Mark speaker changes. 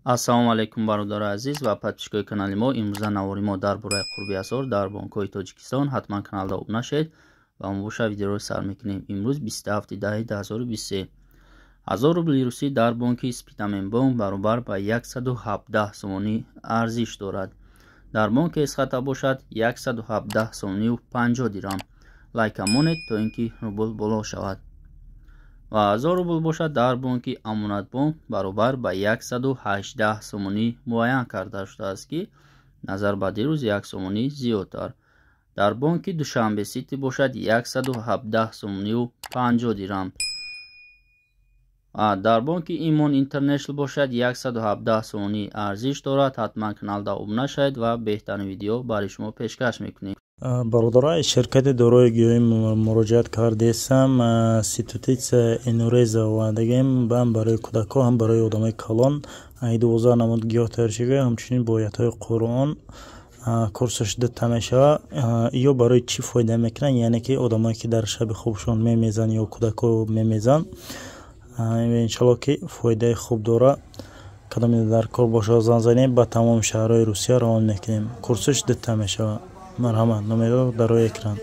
Speaker 1: Ассалому алайкум бародари азиз ва подписчикои канали мо. Имрӯза навори мо дар бораи қурби асрор дар бонкҳои Тоҷикистон. Ҳатман каналда об нашед ва мо боша видеоро сар мекунем. Имрӯз 27/10/2023 1000 рубли русӣ дар бонки Спитаменбонк баробар ба 117 сомонӣ арзиш дорад. Дар бонки Эсхата бошад 117 сомонию 50 дирам. Лайка монед то ин ки рубл боло шавад. ва 1000 рубл бошад дар бонки Амонатбонк баробар ба 118 сомонӣ муайян карда шудааст ки назар ба дирӯз 1 сомонӣ зиёдтар. Дар бонки Душанбе Сити бошад 117 сомонию 50 дирам. дар бонки Имон Интернешнл бошад 117 сомонӣ арзиш дорад. ҳатман каналда обуна шавед ва беҳтарин видео барои шумо пешкаш мекунем.
Speaker 2: бародари ширкати дорои гиёҳӣ муроҷиат кардесам ситуатсия инуреза овардагем ҳам барои кӯдакҳо ҳам барои одамои калон 12 намуд гиёҳ тайёршига ҳамчунин бо оятҳои Қуръон курсаш дита мешавад. ё барои чӣ фоида мекунанд, яъне ки одамое ки дар шаби хобшон мемезанд ё кӯдакҳо мемезанд, иншалло ки фоидаи хуб дорад. кадоми дар кор бошад зан занем ба тамоми шаҳрҳои Русия равон мекунем. курсаш дита мешавад. марҳамат, номеро дар рои экран.